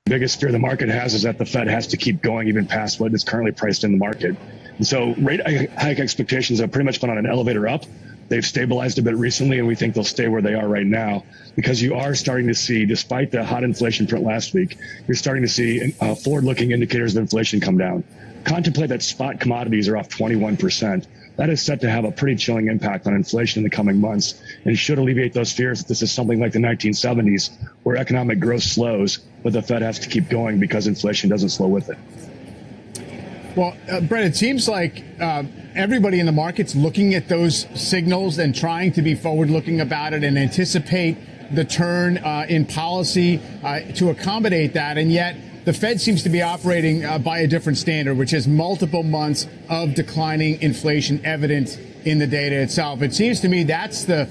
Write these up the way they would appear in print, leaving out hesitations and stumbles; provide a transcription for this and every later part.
biggest fear the market has is that the Fed has to keep going even past what is currently priced in the market. And so rate hike expectations have pretty much been on an elevator up. They've stabilized a bit recently, and we think they'll stay where they are right now because you are starting to see, despite the hot inflation print last week, you're starting to see forward-looking indicators of inflation come down. Contemplate that spot commodities are off 21%. That is set to have a pretty chilling impact on inflation in the coming months and should alleviate those fears that this is something like the 1970s where economic growth slows, but the Fed has to keep going because inflation doesn't slow with it. Well, Brett, it seems like everybody in the market's looking at those signals and trying to be forward-looking about it and anticipate the turn in policy to accommodate that. And yet the Fed seems to be operating by a different standard, which is multiple months of declining inflation evident in the data itself. It seems to me that's the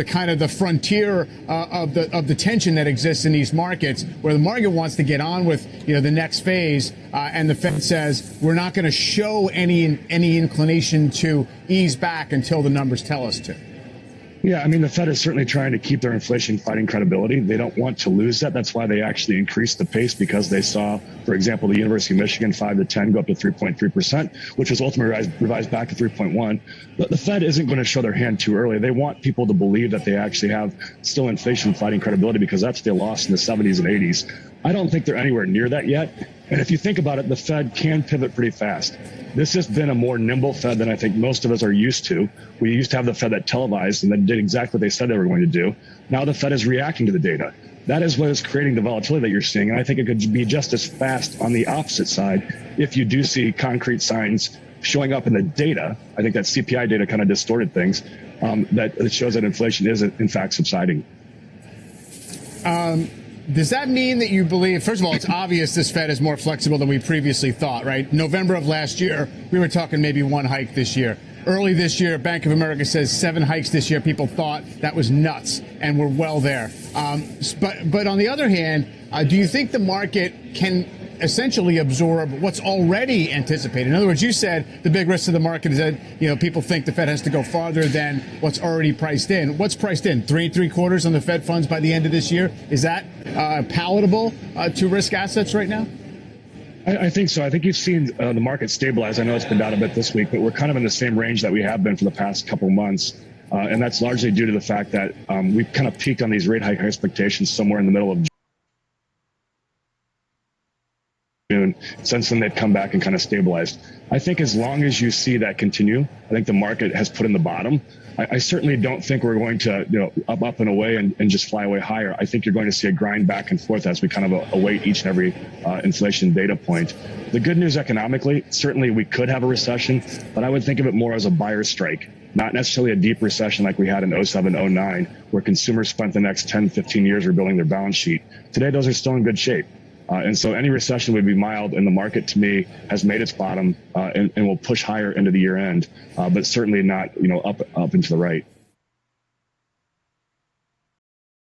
kind of the frontier of the tension that exists in these markets, where the market wants to get on with the next phase, and the Fed says we're not going to show any inclination to ease back until the numbers tell us to. Yeah, I mean, the Fed is certainly trying to keep their inflation fighting credibility. They don't want to lose that. That's why they actually increased the pace, because they saw, for example, the University of Michigan 5 to 10 go up to 3.3%, which was ultimately revised back to 3.1. But the Fed isn't going to show their hand too early. They want people to believe that they actually have still inflation fighting credibility, because that's what they lost in the 70s and 80s. I don't think they're anywhere near that yet. And if you think about it, the Fed can pivot pretty fast. This has been a more nimble Fed than I think most of us are used to. We used to have the Fed that televised and that did exactly what they said they were going to do. Now the Fed is reacting to the data. That is what is creating the volatility that you're seeing. And I think it could be just as fast on the opposite side if you do see concrete signs showing up in the data. I think that CPI data kind of distorted things, that it shows that inflation is in fact subsiding. Does that mean that you believe, first of all, it's obvious this Fed is more flexible than we previously thought, right? November of last year, we were talking maybe one hike this year. Early this year, Bank of America says 7 hikes this year. People thought that was nuts, and we're well there. But on the other hand, do you think the market can essentially absorb what's already anticipated? In other words, you said the big risk to the market is that people think the Fed has to go farther than what's already priced in. What's priced in? 3 3/4 on the Fed funds by the end of this year? Is that palatable to risk assets right now? I think so. I think you've seen the market stabilize. I know it's been down a bit this week, but we're kind of in the same range that we have been for the past couple months. And that's largely due to the fact that we've kind of peaked on these rate hike expectations somewhere in the middle of June. Since then, they've come back and kind of stabilized. I think as long as you see that continue, I think the market has put in the bottom. I certainly don't think we're going to up and away and just fly away higher. I think you're going to see a grind back and forth as we kind of await each and every inflation data point. The good news economically, certainly we could have a recession, but I would think of it more as a buyer's strike, not necessarily a deep recession like we had in 07, 09, where consumers spent the next 10, 15 years rebuilding their balance sheet. Today, those are still in good shape. And so any recession would be mild, and the market, to me, has made its bottom and will push higher into the year end, but certainly not, up and to the right.